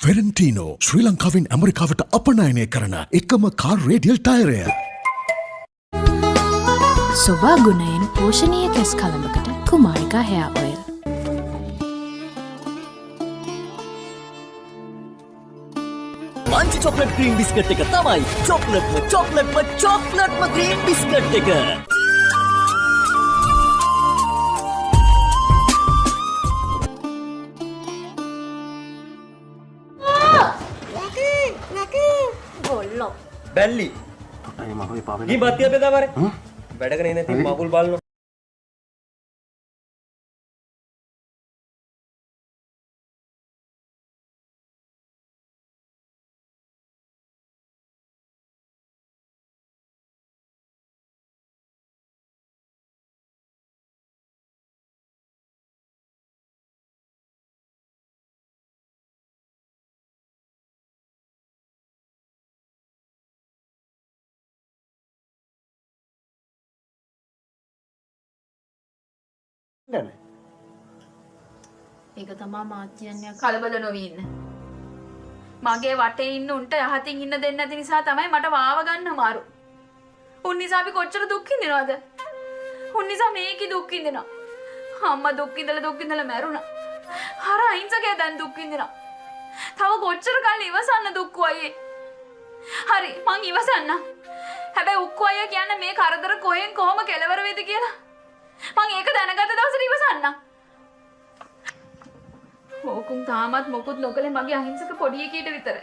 Ferentino ශ්‍රී ලංකාවෙන් ඇමරිකාවට අපනයනය කරන එකම කාර් රේඩියල් ටයරය. සොබා ගුණයෙන් පෝෂණීය කෙස් කලඹකට Kumarika hair oil. Munchee chocolate cream biscuit එක තමයි චොක්ලට්ම ක්‍රීම් බිස්කට් එක. බැල්ලි ගී බත්තිය පෙදා බර වැඩ කරේ නැති මගුල් බලන ඒක තමා මාත් කියන්නේ කලබල නොවී ඉන්න. මගේ වටේ ඉන්න උන්ට යහතින් ඉන්න දෙන්නේ නැති නිසා තමයි මට වාව ගන්න අමාරු. උන් නිසා අපි කොච්චර දුක් විඳිනවද? උන් නිසා මේකි දුක් විඳිනවා. අම්මා දුක් විඳලා මැරුණා. අර අහිංසකයා දැන් දුක් විඳිනවා. තව කොච්චර කාලෙ ඉවසන්න දුක්කෝ අයියේ. හරි මං ඉවසන්න. හැබැයි උක්කෝ අයියා කියන්නේ මේ කරදර කොහෙන් කොහොම කෙලවර වෙයිද කියලා. මං ඒක දැනගත්ත දවසට ඉවසන්න. ඕකුම් තාමත් මොකුත් නොකලේ මගේ අහිංසක පොඩි එකීට විතරයි.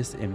SM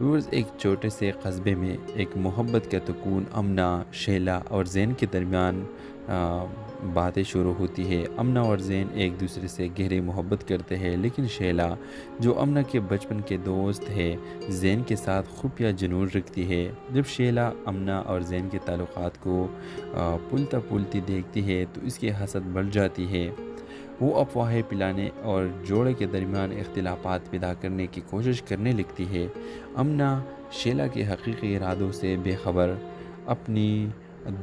ویورز، ایک چھوٹے سے قصبے میں ایک محبت کا سکون امنا، شیلا اور زین کے درمیان باتیں شروع ہوتی ہے۔ امنا اور زین ایک دوسرے سے گہری محبت کرتے ہیں، لیکن شیلا جو امنا کے بچپن کے دوست ہے زین کے ساتھ خفیہ جنون رکھتی ہے۔ جب شیلا امنا اور زین کے تعلقات کو پھولتا پھولتی دیکھتی ہے تو اس کی حسد بڑھ جاتی ہے۔ وہ افواہیں پلانے اور جوڑے کے درمیان اختلافات پیدا کرنے کی کوشش کرنے لگتی ہے۔ امنا شیلا کے حقیقی ارادوں سے بے خبر اپنی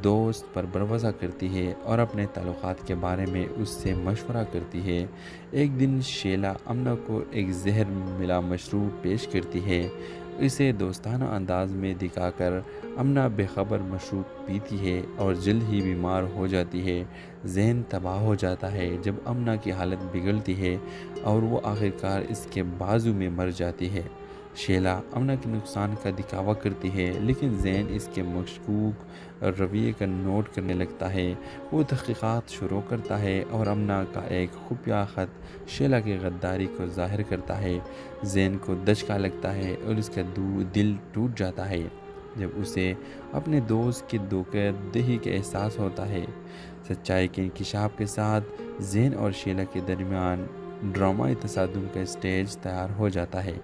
دوست پر بھروسہ کرتی ہے اور اپنے تعلقات کے بارے میں اس سے مشورہ کرتی ہے۔ ایک دن شیلا امنا کو ایک زہر ملا مشروب پیش کرتی ہے۔ اسے دوستانہ انداز میں دکھا کر امنا بے خبر مشروب پیتی ہے اور جلد ہی بیمار ہو جاتی ہے۔ ذہن تباہ ہو جاتا ہے جب امنا کی حالت بگڑتی ہے اور وہ آخرکار اس کے بازو میں مر جاتی ہے۔ شیلا امنا کے نقصان کا دکھاوا کرتی ہے، لیکن زین اس کے مشکوک رویے کا نوٹ کرنے لگتا ہے۔ وہ تحقیقات شروع کرتا ہے اور امنا کا ایک خفیہ خط شیلا کی غداری کو ظاہر کرتا ہے۔ زین کو دھچکا لگتا ہے اور اس کا دل ٹوٹ جاتا ہے جب اسے اپنے دوست کی دھوکہ دہی کا احساس ہوتا ہے۔ سچائی کے انکشاف کے ساتھ زین اور شیلا کے درمیان ڈرامائی تصادم کا اسٹیج تیار ہو جاتا ہے۔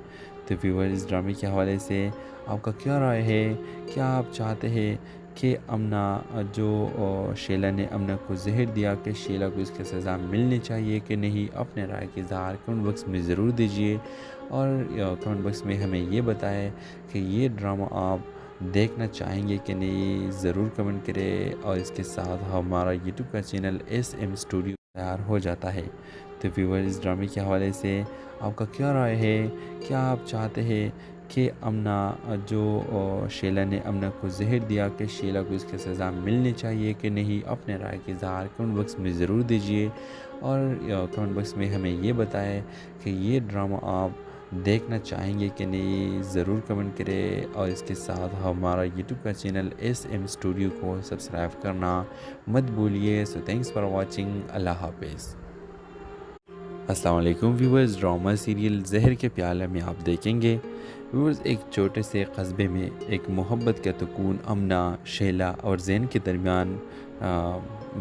تو ویور، اس ڈرامے کے حوالے سے آپ کا کیا رائے ہے؟ کیا آپ چاہتے ہیں کہ امنا جو شیلا نے امنا کو زہر دیا کہ شیلا کو اس کی سزا ملنی چاہیے کہ نہیں؟ اپنے رائے کی اظہار کمنٹ باکس میں ضرور دیجیے، اور کمنٹ باکس میں ہمیں یہ بتائیں کہ یہ ڈرامہ آپ دیکھنا چاہیں گے کہ نہیں، ضرور کمنٹ کریں۔ اور اس کے ساتھ ہمارا یوٹیوب کا چینل SM اسٹوڈیو تیار ہو جاتا ہے۔ تو ویور، اس ڈرامے کے حوالے سے آپ کا کیا رائے ہے؟ کیا آپ چاہتے ہیں کہ امنا جو شیلا نے امنا کو زہر دیا کہ شیلا کو اس کی سزا ملنی چاہیے کہ نہیں؟ اپنے رائے کی اظہار کمنٹ باکس میں ضرور دیجیے، اور کمنٹ باکس میں ہمیں یہ بتائیں کہ یہ ڈرامہ آپ دیکھنا چاہیں گے کہ نہیں، ضرور کمنٹ کریں۔ اور اس کے ساتھ ہمارا یوٹیوب کا چینل SM اسٹوڈیو کو سبسکرائب کرنا مت بھولیے۔ سو تھینکس فار واچنگ۔ اللہ حافظ۔ السلام علیکم ویورز، ڈرامہ سیریل زہر کے پیالے میں آپ دیکھیں گے۔ ویورز، ایک چھوٹے سے قصبے میں ایک محبت کا سکون امنا، شیلا اور زین کے درمیان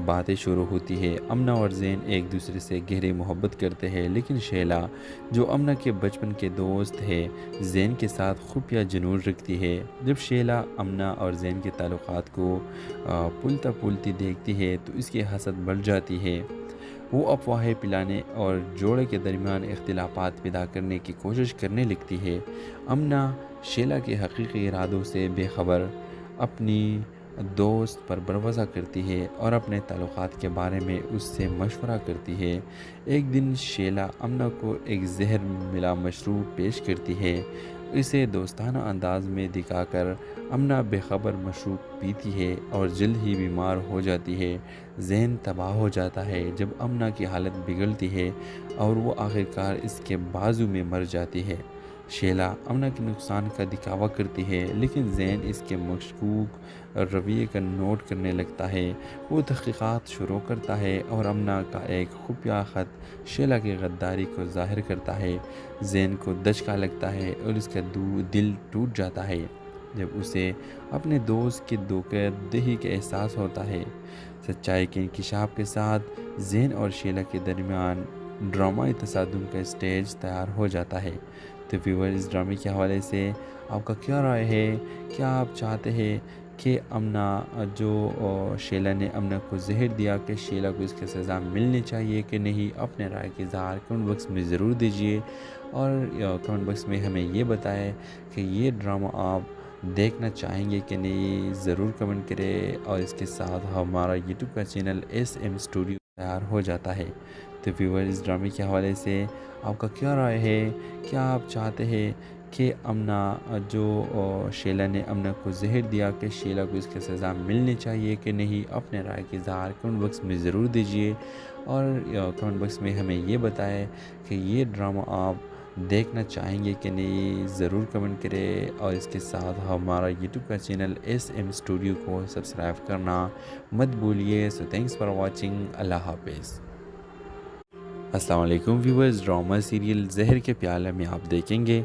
باتیں شروع ہوتی ہے۔ امنا اور زین ایک دوسرے سے گہری محبت کرتے ہیں، لیکن شیلا جو امنا کے بچپن کے دوست ہے زین کے ساتھ خفیہ جنون رکھتی ہے۔ جب شیلا امنا اور زین کے تعلقات کو پھولتا پھولتی دیکھتی ہے تو اس کی حسد بڑھ جاتی ہے۔ وہ افواہیں پلانے اور جوڑے کے درمیان اختلافات پیدا کرنے کی کوشش کرنے لگتی ہے۔ امنا شیلا کے حقیقی ارادوں سے بے خبر اپنی دوست پر بھروسہ کرتی ہے اور اپنے تعلقات کے بارے میں اس سے مشورہ کرتی ہے۔ ایک دن شیلا امنا کو ایک زہر ملا مشروب پیش کرتی ہے۔ اسے دوستانہ انداز میں دکھا کر امنا بے خبر مشروب پیتی ہے اور جلد ہی بیمار ہو جاتی ہے۔ ذہن تباہ ہو جاتا ہے جب امنا کی حالت بگڑتی ہے اور وہ آخرکار اس کے بازو میں مر جاتی ہے۔ شیلا امنا کے نقصان کا دکھاوا کرتی ہے، لیکن زین اس کے مشکوک رویے کا نوٹ کرنے لگتا ہے۔ وہ تحقیقات شروع کرتا ہے اور امنا کا ایک خفیہ خط شیلا کی غداری کو ظاہر کرتا ہے۔ زین کو دھچکا لگتا ہے اور اس کا دل ٹوٹ جاتا ہے جب اسے اپنے دوست کی دھوکہ دہی کا احساس ہوتا ہے۔ سچائی کے انکشاف کے ساتھ زین اور شیلا کے درمیان ڈرامائی تصادم کا اسٹیج تیار ہو جاتا ہے۔ تو ویور، اس ڈرامے کے حوالے سے آپ کا کیا رائے ہے؟ کیا آپ چاہتے ہیں کہ امنا جو شیلا نے امنا کو زہر دیا کہ شیلا کو اس کی سزا ملنی چاہیے کہ نہیں؟ اپنے رائے کی اظہار کمنٹ باکس میں ضرور دیجیے، اور کمنٹ باکس میں ہمیں یہ بتائیں کہ یہ ڈرامہ آپ دیکھنا چاہیں گے کہ نہیں، ضرور کمنٹ کریں۔ اور اس کے ساتھ ہمارا یوٹیوب کا چینل SM اسٹوڈیو تیار ہو جاتا ہے۔ تو ویور، اس ڈرامے کے حوالے سے آپ کا کیا رائے ہے؟ کیا آپ چاہتے ہیں کہ امنا جو شیلا نے امنا کو زہر دیا کہ شیلا کو اس کی سزا ملنی چاہیے کہ نہیں؟ اپنے رائے کی اظہار کمنٹ باکس میں ضرور دیجیے، اور کمنٹ باکس میں ہمیں یہ بتائیں کہ یہ ڈرامہ آپ دیکھنا چاہیں گے کہ نہیں، ضرور کمنٹ کریں۔ اور اس کے ساتھ ہمارا یوٹیوب کا چینل SM اسٹوڈیو کو سبسکرائب کرنا مت بھولیے۔ سو تھینکس فار واچنگ۔ اللہ حافظ۔ السلام علیکم ویورز، ڈرامہ سیریل زہر کے پیالے میں آپ دیکھیں گے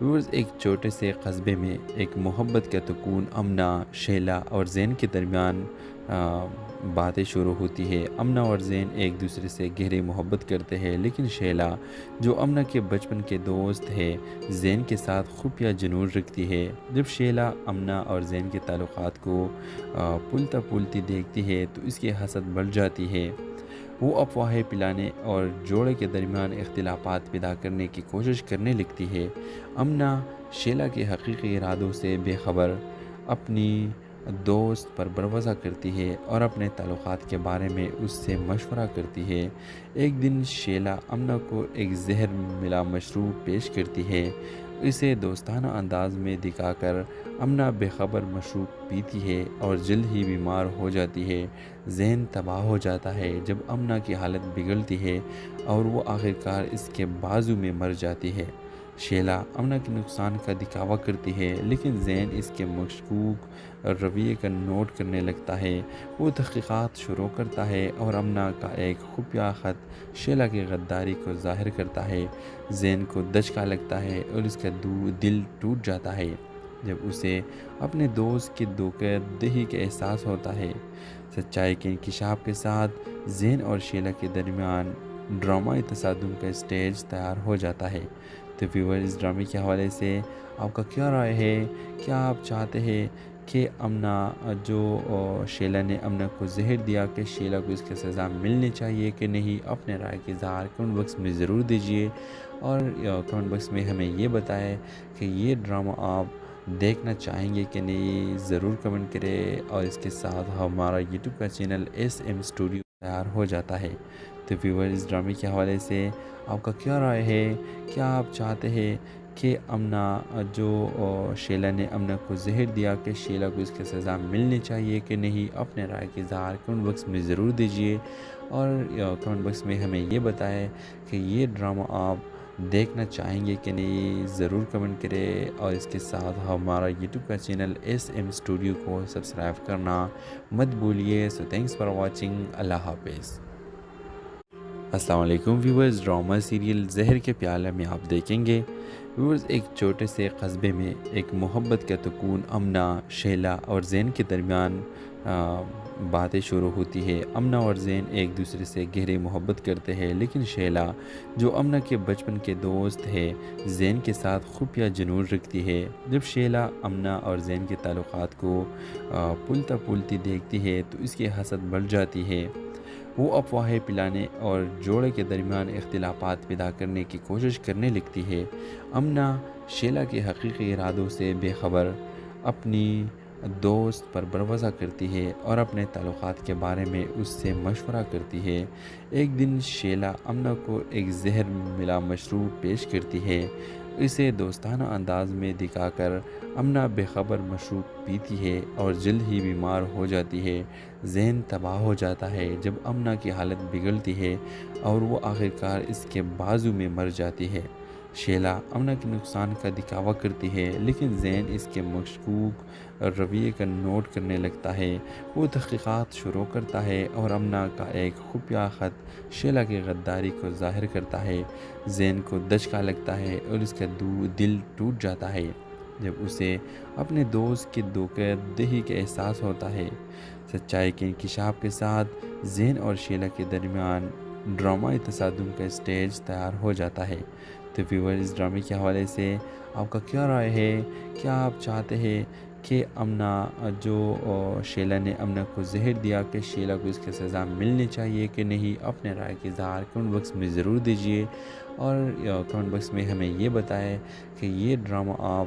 ویورز ایک چھوٹے سے قصبے میں ایک محبت کا سکون امنا، شیلا اور زین کے درمیان باتیں شروع ہوتی ہے۔ امنا اور زین ایک دوسرے سے گہری محبت کرتے ہیں، لیکن شیلا جو امنا کے بچپن کے دوست ہے زین کے ساتھ خفیہ جنون رکھتی ہے۔ جب شیلا امنا اور زین کے تعلقات کو پلتا پلتی دیکھتی ہے تو اس کی حسد بڑھ جاتی ہے۔ وہ افواہیں پلانے اور جوڑے کے درمیان اختلافات پیدا کرنے کی کوشش کرنے لگتی ہے۔ امنا شیلا کے حقیقی ارادوں سے بے خبر اپنی دوست پر بھروسہ کرتی ہے اور اپنے تعلقات کے بارے میں اس سے مشورہ کرتی ہے۔ ایک دن شیلا امنا کو ایک زہر ملا مشروب پیش کرتی ہے۔ اسے دوستانہ انداز میں دکھا کر امنا بے خبر مشروب پیتی ہے اور جلد ہی بیمار ہو جاتی ہے۔ ذہن تباہ ہو جاتا ہے جب امنا کی حالت بگڑتی ہے اور وہ آخرکار اس کے بازو میں مر جاتی ہے۔ شیلا امنا کے نقصان کا دکھاوا کرتی ہے، لیکن زین اس کے مشکوک رویے کا نوٹ کرنے لگتا ہے۔ وہ تحقیقات شروع کرتا ہے اور امنا کا ایک خفیہ خط شیلا کی غداری کو ظاہر کرتا ہے۔ زین کو دھچکا لگتا ہے اور اس کا دل ٹوٹ جاتا ہے جب اسے اپنے دوست کی دھوکہ دہی کا احساس ہوتا ہے۔ سچائی کے انکشاف کے ساتھ زین اور شیلا کے درمیان ڈرامائی تصادم کا اسٹیج تیار ہو جاتا ہے۔ تو ویور اس ڈرامے کے حوالے سے آپ کا کیا رائے ہے؟ کیا آپ چاہتے ہیں کہ امنا جو شیلا نے امنا کو زہر دیا کہ شیلا کو اس کی سزا ملنی چاہیے کہ نہیں؟ اپنے رائے کی اظہار کمنٹ باکس میں ضرور دیجیے اور کمنٹ باکس میں ہمیں یہ بتائیں کہ یہ ڈرامہ آپ دیکھنا چاہیں گے کہ نہیں، ضرور کمنٹ کریں۔ اور اس کے ساتھ ہمارا یوٹیوب کا چینل SM اسٹوڈیو تیار ہو جاتا ہے۔ تو ویور اس ڈرامے کے حوالے سے آپ کا کیا رائے ہے؟ کیا آپ چاہتے ہیں کہ امنا جو شیلا نے امنا کو زہر دیا کہ شیلا کو اس کی سزا ملنی چاہیے کہ نہیں؟ اپنے رائے کی اظہار کمنٹ باکس میں ضرور دیجیے اور کمنٹ باکس میں ہمیں یہ بتائیں کہ یہ ڈرامہ آپ دیکھنا چاہیں گے کہ نہیں، ضرور کمنٹ کریں۔ اور اس کے ساتھ ہمارا یوٹیوب کا چینل SM اسٹوڈیو کو سبسکرائب کرنا مت بھولیے۔ سو تھینکس فار واچنگ، اللہ حافظ۔ السلام علیکم ویورز، ڈرامہ سیریل زہر کے پیالے میں آپ دیکھیں گے ویورز ایک چھوٹے سے قصبے میں ایک محبت کا سکون امنا، شیلا اور زین کے درمیان باتیں شروع ہوتی ہے۔ امنا اور زین ایک دوسرے سے گہری محبت کرتے ہیں، لیکن شیلا جو امنا کے بچپن کے دوست ہے زین کے ساتھ خفیہ جنون رکھتی ہے۔ جب شیلا امنا اور زین کے تعلقات کو پلتا پلتی دیکھتی ہے تو اس کی حسد بڑھ جاتی ہے۔ وہ افواہیں پلانے اور جوڑے کے درمیان اختلافات پیدا کرنے کی کوشش کرنے لگتی ہے۔ امنا شیلا کے حقیقی ارادوں سے بے خبر اپنی دوست پر بھروسہ کرتی ہے اور اپنے تعلقات کے بارے میں اس سے مشورہ کرتی ہے۔ ایک دن شیلا امنا کو ایک زہر ملا مشروب پیش کرتی ہے۔ اسے دوستانہ انداز میں دکھا کر امنا بے خبر مشروب پیتی ہے اور جلد ہی بیمار ہو جاتی ہے۔ ذہن تباہ ہو جاتا ہے جب امنا کی حالت بگڑتی ہے اور وہ آخرکار اس کے بازو میں مر جاتی ہے۔ شیلا امنا کے نقصان کا دکھاوا کرتی ہے، لیکن زین اس کے مشکوک رویے کا نوٹ کرنے لگتا ہے۔ وہ تحقیقات شروع کرتا ہے اور امنا کا ایک خفیہ خط شیلا کی غداری کو ظاہر کرتا ہے۔ زین کو دھچکا لگتا ہے اور اس کا دل ٹوٹ جاتا ہے جب اسے اپنے دوست کی دھوکہ دہی کا احساس ہوتا ہے۔ سچائی کے انکشاف کے ساتھ زین اور شیلا کے درمیان ڈرامائی تصادم کا اسٹیج تیار ہو جاتا ہے۔ تو ویور اس ڈرامے کے حوالے سے آپ کا کیا رائے ہے؟ کیا آپ چاہتے ہیں کہ امنا جو شیلا نے امنا کو زہر دیا کہ شیلا کو اس کی سزا ملنی چاہیے کہ نہیں؟ اپنے رائے کی اظہار کمنٹ باکس میں ضرور دیجیے اور کمنٹ باکس میں ہمیں یہ بتائیں کہ یہ ڈرامہ آپ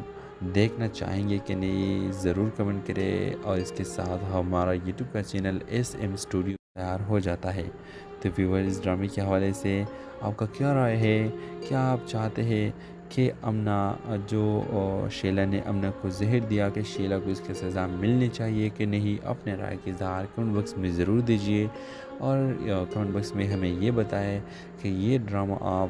دیکھنا چاہیں گے کہ نہیں، ضرور کمنٹ کریں۔ اور اس کے ساتھ ہمارا یوٹیوب کا چینل SM اسٹوڈیو تیار ہو جاتا ہے۔ تو ویور اس ڈرامے کے حوالے سے آپ کا کیا رائے ہے؟ کیا آپ چاہتے ہیں کہ امنا جو شیلا نے امنا کو زہر دیا کہ شیلا کو اس کی سزا ملنی چاہیے کہ نہیں؟ اپنے رائے کی اظہار کمنٹ باکس میں ضرور دیجیے اور کمنٹ باکس میں ہمیں یہ بتائیں کہ یہ ڈرامہ آپ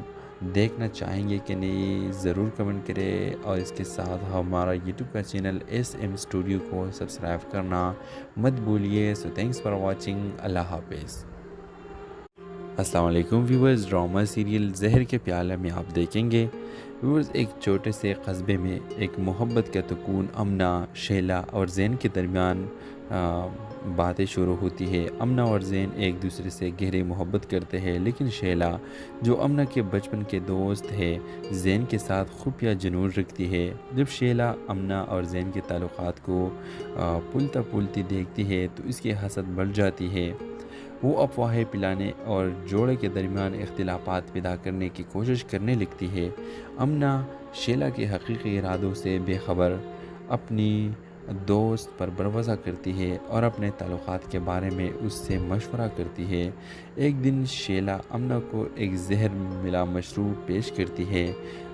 دیکھنا چاہیں گے کہ نہیں، ضرور کمنٹ کریں۔ اور اس کے ساتھ ہمارا یوٹیوب کا چینل SM اسٹوڈیو کو سبسکرائب کرنا مت بھولیے۔ سو تھینکس فار واچنگ، اللہ حافظ۔ السلام علیکم ویورز، ڈرامہ سیریل زہر کے پیالے میں آپ دیکھیں گے ویورز ایک چھوٹے سے قصبے میں ایک محبت کا سکون امنا، شیلا اور زین کے درمیان باتیں شروع ہوتی ہے۔ امنا اور زین ایک دوسرے سے گہری محبت کرتے ہیں، لیکن شیلا جو امنا کے بچپن کے دوست ہے زین کے ساتھ خفیہ جنون رکھتی ہے۔ جب شیلا امنا اور زین کے تعلقات کو پھولتا پھولتی دیکھتی ہے تو اس کی حسد بڑھ جاتی ہے۔ وہ افواہیں پلانے اور جوڑے کے درمیان اختلافات پیدا کرنے کی کوشش کرنے لگتی ہے۔ امنا شیلا کے حقیقی ارادوں سے بے خبر اپنی دوست پر بھروسہ کرتی ہے اور اپنے تعلقات کے بارے میں اس سے مشورہ کرتی ہے۔ ایک دن شیلا امنا کو ایک زہر ملا مشروب پیش کرتی ہے۔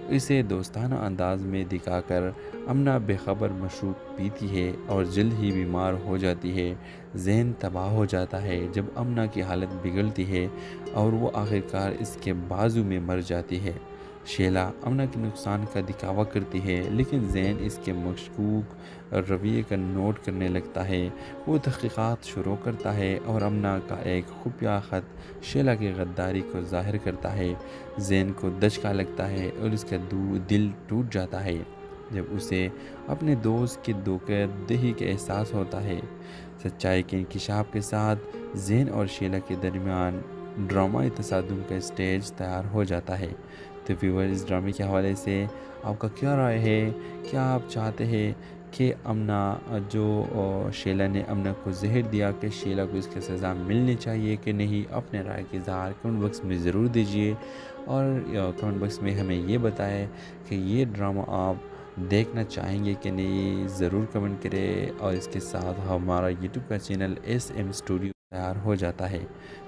اسے دوستانہ انداز میں دکھا کر امنا بے خبر مشروب پیتی ہے اور جلد ہی بیمار ہو جاتی ہے۔ ذہن تباہ ہو جاتا ہے جب امنا کی حالت بگڑتی ہے اور وہ آخرکار اس کے بازو میں مر جاتی ہے۔ شیلا امنا کے نقصان کا دکھاوا کرتی ہے، لیکن زین اس کے مشکوک رویے کا نوٹ کرنے لگتا ہے۔ وہ تحقیقات شروع کرتا ہے اور امنا کا ایک خفیہ خط شیلا کی غداری کو ظاہر کرتا ہے۔ زین کو دھچکا لگتا ہے اور اس کا دل ٹوٹ جاتا ہے جب اسے اپنے دوست کی دھوکہ دہی کا احساس ہوتا ہے۔ سچائی کے انکشاف کے ساتھ زین اور شیلا کے درمیان ڈرامائی تصادم کا اسٹیج تیار ہو جاتا ہے۔ تو ویور اس ڈرامے کے حوالے سے آپ کا کیا رائے ہے؟ کیا آپ چاہتے ہیں کہ امنا جو شیلا نے امنا کو زہر دیا کہ شیلا کو اس کی سزا ملنی چاہیے کہ نہیں؟ اپنے رائے کے اظہار کمنٹ باکس میں ضرور دیجیے اور کمنٹ باکس میں ہمیں یہ بتائیں کہ یہ ڈرامہ آپ دیکھنا چاہیں گے کہ نہیں، ضرور کمنٹ کریں۔ اور اس کے ساتھ ہمارا یوٹیوب کا چینل SM اسٹوڈیو تیار ہو جاتا ہے۔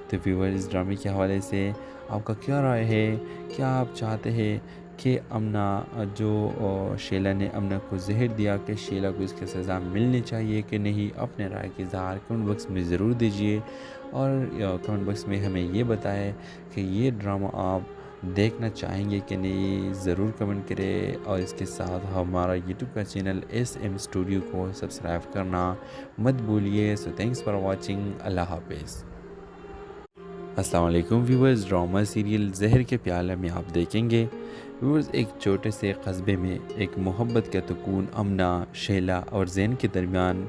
تو ویور اس ڈرامے کے حوالے سے آپ کا کیا رائے ہے؟ کیا آپ چاہتے ہیں کہ امنا جو شیلا نے امنا کو زہر دیا کہ شیلا کو اس کی سزا ملنی چاہیے کہ نہیں؟ اپنے رائے کے اظہار کمنٹ باکس میں ضرور دیجیے اور کمنٹ باکس میں ہمیں یہ بتائیں کہ یہ ڈرامہ آپ دیکھنا چاہیں گے کہ نہیں، ضرور کمنٹ کریں۔ اور اس کے ساتھ ہمارا یوٹیوب کا چینل SM اسٹوڈیو کو سبسکرائب کرنا مت بھولیے۔ سو تھینکس فار واچنگ، اللہ حافظ۔ السلام علیکم ویورز، ڈرامہ سیریل زہر کے پیالے میں آپ دیکھیں گے ویورز ایک چھوٹے سے قصبے میں ایک محبت کا سکون امنا، شیلا اور زین کے درمیان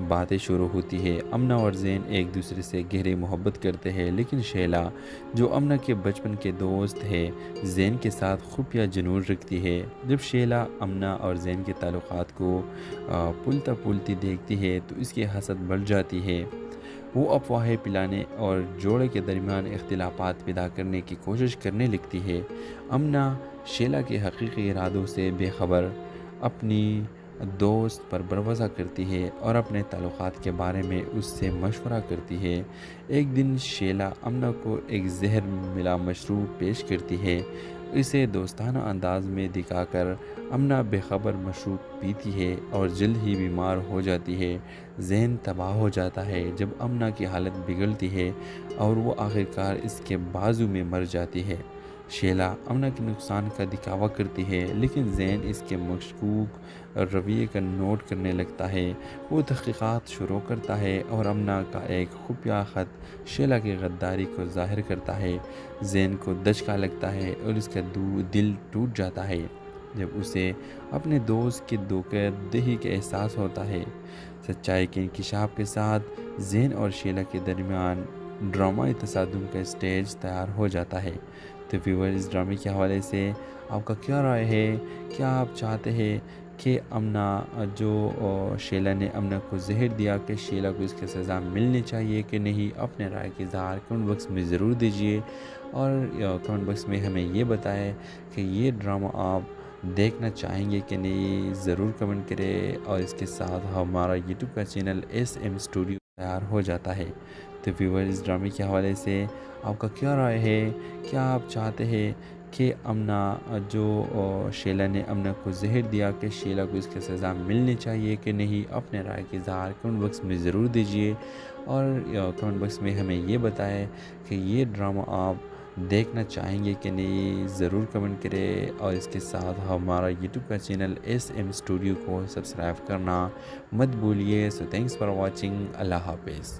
باتیں شروع ہوتی ہے۔ امنا اور زین ایک دوسرے سے گہری محبت کرتے ہیں، لیکن شیلا جو امنا کے بچپن کے دوست ہے زین کے ساتھ خفیہ جنون رکھتی ہے۔ جب شیلا امنا اور زین کے تعلقات کو پھولتا پھولتی دیکھتی ہے تو اس کی حسد بڑھ جاتی ہے۔ وہ افواہیں پلانے اور جوڑے کے درمیان اختلافات پیدا کرنے کی کوشش کرنے لگتی ہے۔ امنا شیلا کے حقیقی ارادوں سے بے خبر اپنی دوست پر بھروسہ کرتی ہے اور اپنے تعلقات کے بارے میں اس سے مشورہ کرتی ہے۔ ایک دن شیلا امنا کو ایک زہر ملا مشروب پیش کرتی ہے۔ اسے دوستانہ انداز میں دکھا کر امنا بے خبر مشروب پیتی ہے اور جلد ہی بیمار ہو جاتی ہے۔ ذہن تباہ ہو جاتا ہے جب امنا کی حالت بگڑتی ہے اور وہ آخرکار اس کے بازو میں مر جاتی ہے۔ شیلا امنا کے نقصان کا دکھاوا کرتی ہے، لیکن زین اس کے مشکوک رویے کا نوٹ کرنے لگتا ہے۔ وہ تحقیقات شروع کرتا ہے اور امنا کا ایک خفیہ خط شیلا کی غداری کو ظاہر کرتا ہے۔ زین کو دھچکا لگتا ہے اور اس کا دل ٹوٹ جاتا ہے جب اسے اپنے دوست کی دھوکہ دہی کا احساس ہوتا ہے۔ سچائی کے انکشاف کے ساتھ زین اور شیلا کے درمیان ڈرامائی تصادم کا اسٹیج تیار ہو جاتا ہے۔ تو ویور اس ڈرامے کے حوالے سے آپ کا کیا رائے ہے؟ کیا آپ چاہتے ہیں کہ امنا جو شیلا نے امنا کو زہر دیا کہ شیلا کو اس کی سزا ملنی چاہیے کہ نہیں؟ اپنے رائے کے اظہار کمنٹ باکس میں ضرور دیجیے اور کمنٹ باکس میں ہمیں یہ بتائیں کہ یہ ڈرامہ آپ دیکھنا چاہیں گے کہ نہیں، ضرور کمنٹ کریں۔ اور اس کے ساتھ ہمارا یوٹیوب کا چینل SM اسٹوڈیو تیار ہو جاتا ہے۔ تو ویور اس ڈرامے کے حوالے سے آپ کا کیا رائے ہے؟ کیا آپ چاہتے ہیں کہ امنا جو شیلا نے امنا کو زہر دیا کہ شیلا کو اس کی سزا ملنی چاہیے کہ نہیں؟ اپنے رائے کے اظہار کمنٹ باکس میں ضرور دیجیے اور کمنٹ باکس میں ہمیں یہ بتائیں کہ یہ ڈرامہ آپ دیکھنا چاہیں گے کہ نہیں، ضرور کمنٹ کریں۔ اور اس کے ساتھ ہمارا یوٹیوب کا چینل SM اسٹوڈیو کو سبسکرائب کرنا مت بھولیے۔ سو تھینکس فار واچنگ، اللہ حافظ۔